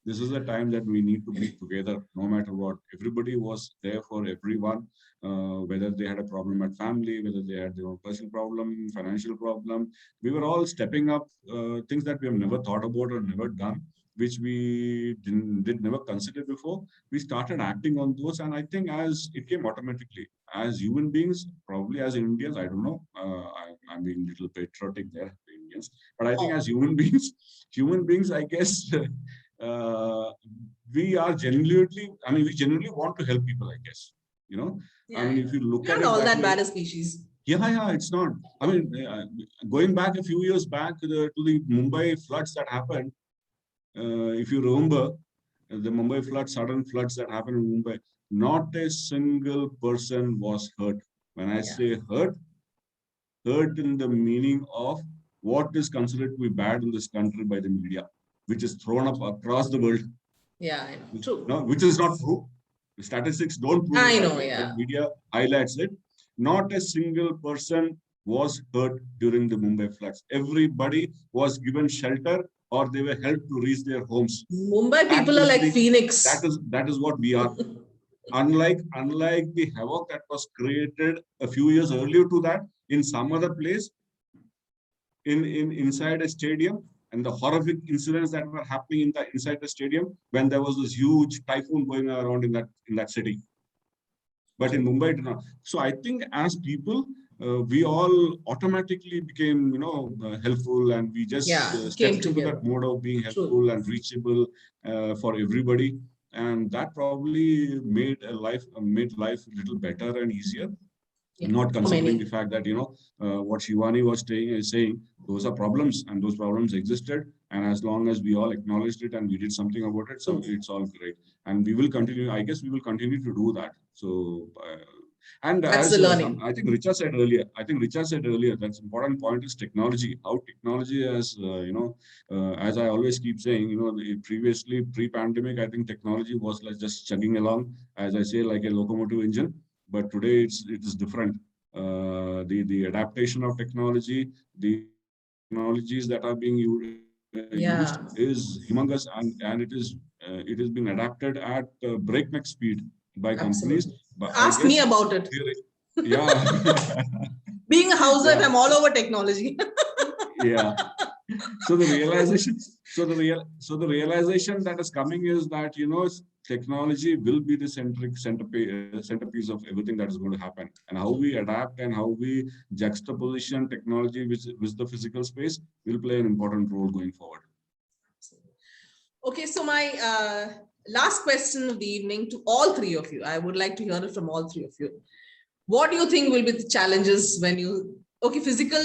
this is a time that we need to be together, no matter what. Everybody was there for everyone, whether they had a problem at family, whether they had their own personal problem, financial problem. We were all stepping up things that we have never thought about or never done, which we never consider before. We started acting on those, and I think as it came automatically, as human beings, probably as Indians, I don't know. I'm being a little patriotic there, the Indians, but I think as human beings, I guess. We are genuinely, we genuinely want to help people, I guess. If you look at it, all that bad a species. Yeah, it's not. Going back a few years back to the Mumbai floods that happened, if you remember the Mumbai floods, sudden floods that happened in Mumbai, not a single person was hurt. When I say hurt, hurt in the meaning of what is considered to be bad in this country by the media, which is thrown up across the world. Yeah, I know. True. No, which is not true. The statistics don't prove I it, know, but media highlights it. Not a single person was hurt during the Mumbai floods. Everybody was given shelter or they were helped to reach their homes. Mumbai people are like Phoenix. That is what we are. Unlike the havoc that was created a few years earlier to that in some other place, inside a stadium, and the horrific incidents that were happening inside the stadium when there was this huge typhoon going around in that city. But in Mumbai, it did not. So I think as people, we all automatically became, helpful, and we just stepped into that mode of being helpful and reachable for everybody, and that probably made life a little better and easier. Not considering the fact that what Shivani was saying, those are problems, and those problems existed, and as long as we all acknowledged it and we did something about it, so it's all great, and we will continue. I guess we will continue to do that. So, and that's as the learning. I think Richa said earlier, that's important point is technology. How technology has, as I always keep saying, previously pre-pandemic, I think technology was like just chugging along, as I say, like a locomotive engine. But today it is different. The adaptation of technology, the technologies that are being used is humongous, and it is being adapted at breakneck speed by companies. But ask me about it. Yeah. Being a housewife, I'm all over technology. Yeah. So the realization that is coming is that technology will be the centerpiece of everything that is going to happen, and how we adapt and how we juxtaposition technology with the physical space will play an important role going forward. Okay, so my last question of the evening to all three of you, I would like to hear it from all three of you. What do you think will be the challenges when you, physical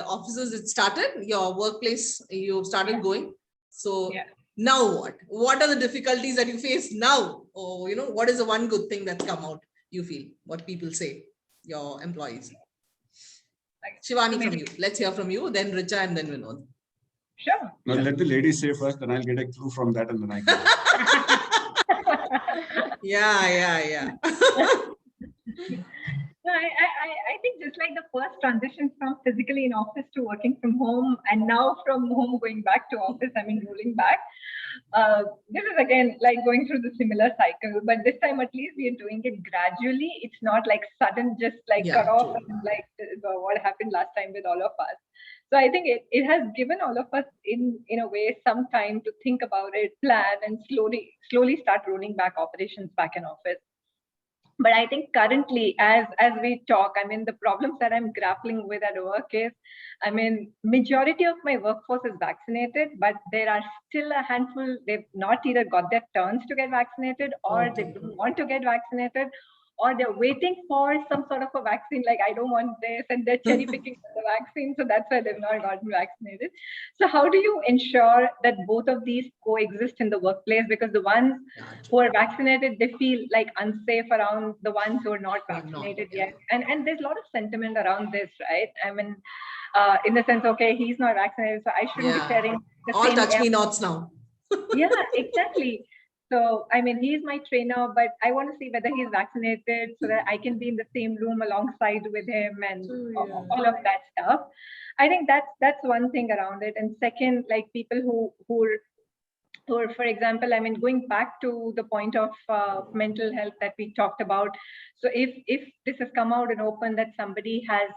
offices, it started, your workplace, you started going. So now what? What are the difficulties that you face now? Or, what is the one good thing that's come out, you feel, what people say, your employees? Shivani, from you. Let's hear from you, then Richa, and then Vinod. Sure. Now let the lady say first, then I'll get a clue from that, and then I can. Yeah. No, I think just like the first transition from physically in office to working from home, and now from home going back to office, rolling back. This is again like going through the similar cycle, but this time at least we are doing it gradually. It's not like sudden, just like cut off, like what happened last time with all of us. So I think it has given all of us in a way some time to think about it, plan, and slowly start rolling back operations back in office. But I think currently, as we talk, the problems that I'm grappling with at work is, majority of my workforce is vaccinated, but there are still a handful, they've not either got their turns to get vaccinated, or they don't want to get vaccinated, or they're waiting for some sort of a vaccine, like I don't want this, and they're cherry picking the vaccine, so that's why they've not gotten vaccinated. So how do you ensure that both of these coexist in the workplace? Because the ones who are vaccinated, they feel like unsafe around the ones who are not vaccinated yet. And there's a lot of sentiment around this, right? In the sense, okay, he's not vaccinated, so I shouldn't be sharing the all same touch me nots now. Yeah, exactly. So, he's my trainer, but I want to see whether he's vaccinated so that I can be in the same room alongside with him and all of that stuff. I think that's one thing around it. And second, like people who are, for example, going back to the point of mental health that we talked about. So if this has come out and open that somebody has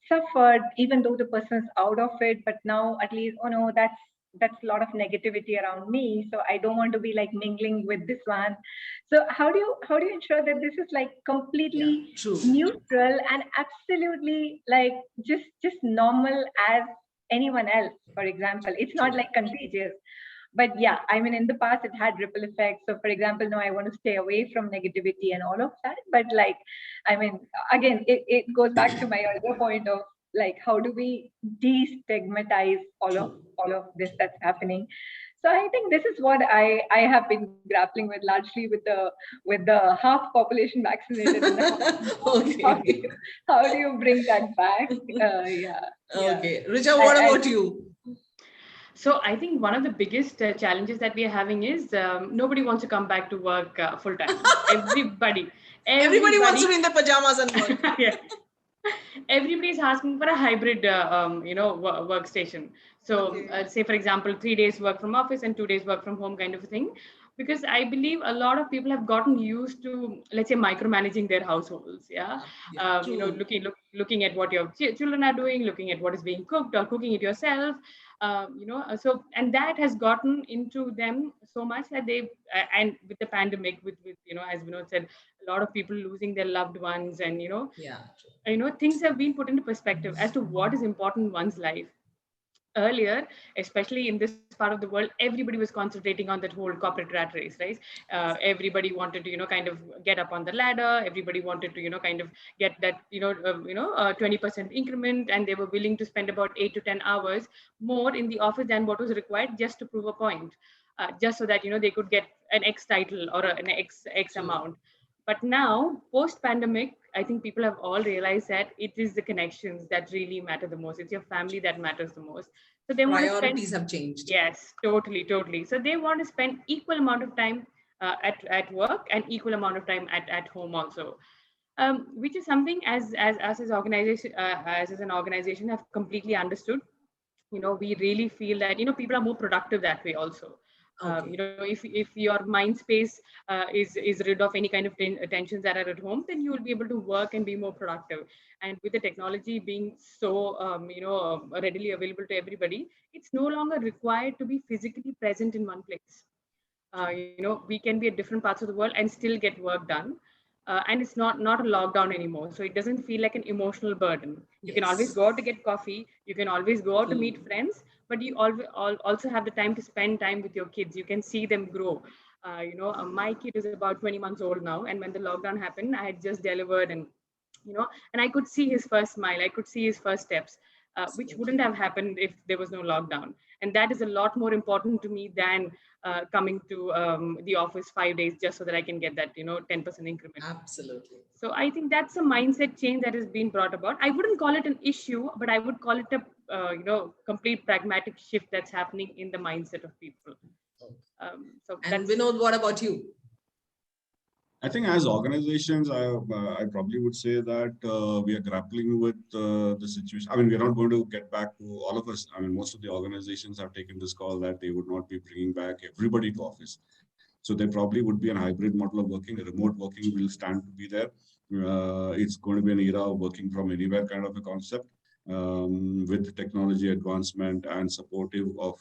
suffered, even though the person's out of it, but now at least, oh no, that's a lot of negativity around me, so I don't want to be like mingling with this one. So how do you ensure that this is like completely neutral and absolutely like just normal as anyone else? For example, it's not like contagious. But yeah, in the past it had ripple effects. So for example, no, I want to stay away from negativity and all of that. But like, again, it goes back to my earlier point of like, how do we destigmatize all of this that's happening? So I think this is what I have been grappling with largely with the half population vaccinated. And Okay. How do you bring that back? Yeah. Okay, Richa, what about you? So I think one of the biggest challenges that we are having is nobody wants to come back to work full time. Everybody Wants to be in the pajamas and work. Yeah. Everybody is asking for a hybrid, workstation. So say, for example, 3 days work from office and 2 days work from home kind of a thing. Because I believe a lot of people have gotten used to, let's say, micromanaging their households. Looking at what your children are doing, looking at what is being cooked or cooking it yourself. So, and that has gotten into them so much that they, and with the pandemic, with as Vinod said, a lot of people losing their loved ones, and things have been put into perspective as to what is important in one's life. Earlier, especially in this part of the world, everybody was concentrating on that whole corporate rat race, right? Everybody wanted to kind of get up on the ladder. Everybody wanted to kind of get that 20% increment, and they were willing to spend about 8 to 10 hours more in the office than what was required just to prove a point, just so that they could get an X title or an X amount. But now, post pandemic, I think people have all realized that it is the connections that really matter the most. It's your family that matters the most. So they want to spend, priorities have changed. Yes, totally. So they want to spend equal amount of time at work and equal amount of time at home also. Which is something as organization as an organization have completely understood. We really feel that people are more productive that way also. If your mind space is rid of any kind of tensions that are at home, then you will be able to work and be more productive. And with the technology being so readily available to everybody, it's no longer required to be physically present in one place. We can be at different parts of the world and still get work done. And it's not a lockdown anymore, so it doesn't feel like an emotional burden. You can always go out to get coffee, you can always go out to meet friends, but you also have the time to spend time with your kids. You can see them grow. My kid is about 20 months old now, and when the lockdown happened, I had just delivered, and I could see his first smile, I could see his first steps, which wouldn't have happened if there was no lockdown. And that is a lot more important to me than coming to the office 5 days just so that I can get that 10% increment. Absolutely. So I think that's a mindset change that has been brought about. I wouldn't call it an issue, but I would call it a complete pragmatic shift that's happening in the mindset of people. And Vinod, what about you? I think as organizations, I probably would say that we are grappling with the situation. I mean, we're not going to get back to all of us. I mean, most of the organizations have taken this call that they would not be bringing back everybody to office. So there probably would be a hybrid model of working. A remote working will stand to be there. It's going to be an era of working from anywhere kind of a concept, with technology advancement and supportive of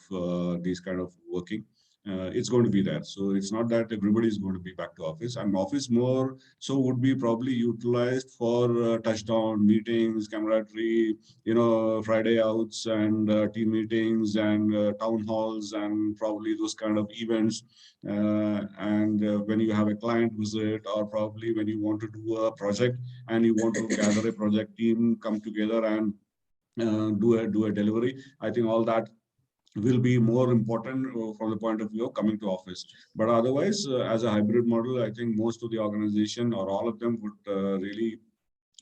these kind of working. It's going to be there. So it's not that everybody is going to be back to office. And office more so would be probably utilized for touchdown meetings, camaraderie, Friday outs and team meetings and town halls and probably those kind of events. And when you have a client visit, or probably when you want to do a project and you want to gather a project team, come together and do a delivery. I think all that will be more important from the point of view of coming to office. But otherwise, as a hybrid model, I think most of the organization or all of them would really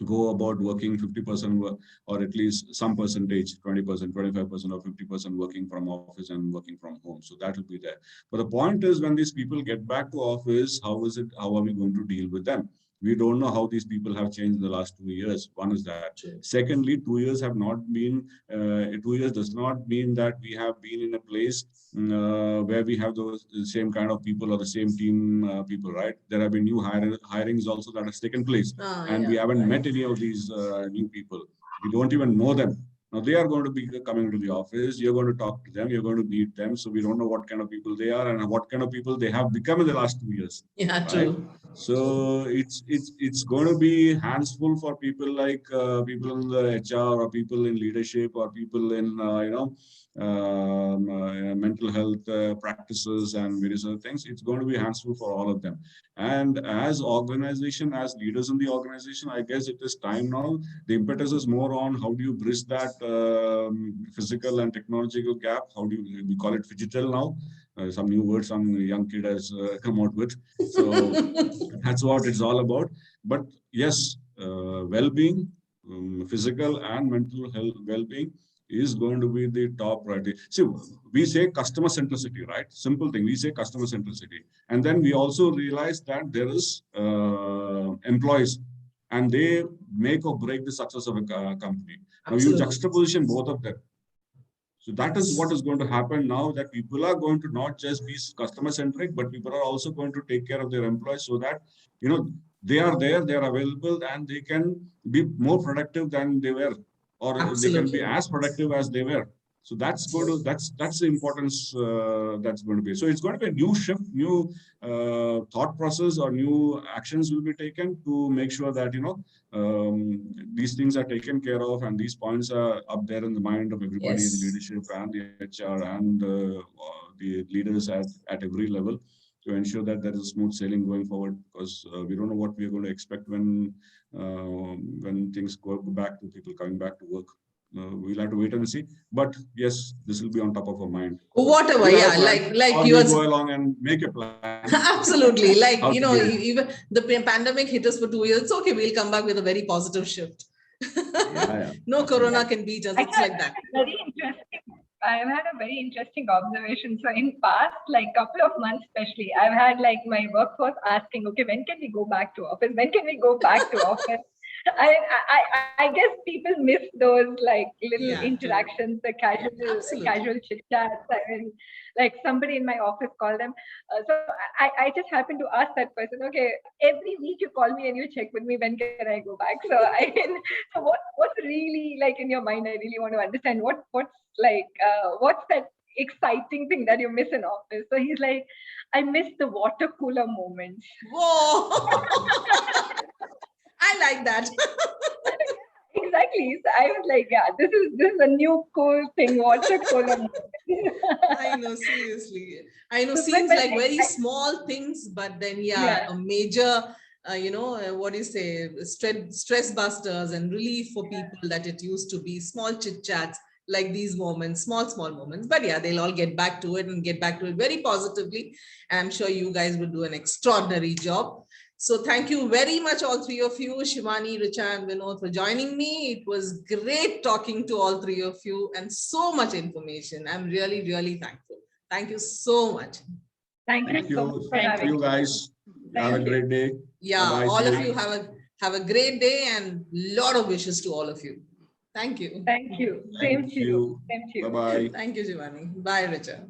go about working 50% or at least some percentage, 20%, 25% or 50% working from office and working from home. So that will be there. But the point is, when these people get back to office, how are we going to deal with them? We don't know how these people have changed in the last 2 years. One is that. Secondly, 2 years have not been, 2 years does not mean that we have been in a place where we have those same kind of people or the same team people, right? There have been new hirings also that has taken place. And we haven't met any of these new people. We don't even know them. Now they are going to be coming to the office. You're going to talk to them. You're going to meet them. So we don't know what kind of people they are and what kind of people they have become in the last 2 years. Yeah, right? true. So it's going to be hands full for people like people in the HR or people in leadership or people in mental health practices and various other things. It's going to be hands full for all of them. And as organization, as leaders in the organization, I guess it is time now. The impetus is more on how do you bridge that physical and technological gap? How do we call it digital now? some new word some young kid has come out with. So that's what it's all about. But yes, well-being, physical and mental health well-being is going to be the top priority. See, we say customer centricity, right? Simple thing. We say customer centricity. And then we also realize that there is employees and they make or break the success of a company. Now you juxtaposition both of them. So that is what is going to happen now, that people are going to not just be customer centric, but people are also going to take care of their employees so that, they are there, they are available, and they can be more productive than they were, or they can be as productive as they were. So that's going to that's the importance that's going to be. So it's going to be a new shift, new thought process, or new actions will be taken to make sure that these things are taken care of, and these points are up there in the mind of everybody in the leadership and the HR and the leaders at every level, to ensure that there is smooth sailing going forward, because we don't know what we are going to expect when things go back to people coming back to work. We'll have to wait and see. But yes, this will be on top of our mind. Whatever, yeah, like you go along and make a plan. Absolutely, like even the pandemic hit us for 2 years. It's okay, we'll come back with a very positive shift. No corona can beat us. It's like that. Very interesting. I've had a very interesting observation. So in past, like couple of months, especially, I've had like my workforce asking, okay, when can we go back to office? When can we go back to office? I guess people miss those like little interactions, the casual chit chats. I mean, like somebody in my office called them. So I just happened to ask that person, okay, every week you call me and you check with me, when can I go back? So so what's really like in your mind? I really want to understand what's that exciting thing that you miss in office. So he's like, I miss the water cooler moments. Whoa. I like that. Exactly. So I was like, yeah, this is a new cool thing, water cooler. I know, seriously. I know, seems like very small things, but then a major, what do you say, stress busters and relief for people that it used to be, small chit chats like these moments, small moments. But yeah, they'll all get back to it and get back to it very positively. And I'm sure you guys will do an extraordinary job. So thank you very much, all three of you, Shivani, Richa, and Vinod, for joining me. It was great talking to all three of you and so much information. I'm really, really thankful. Thank you so much. Thank you so much for having you guys. Have a great day. Yeah, bye-bye. All of you have a great day, and a lot of wishes to all of you. Thank you. Thank you. Same to you. Bye-bye. Thank you, Shivani. Bye, Richa.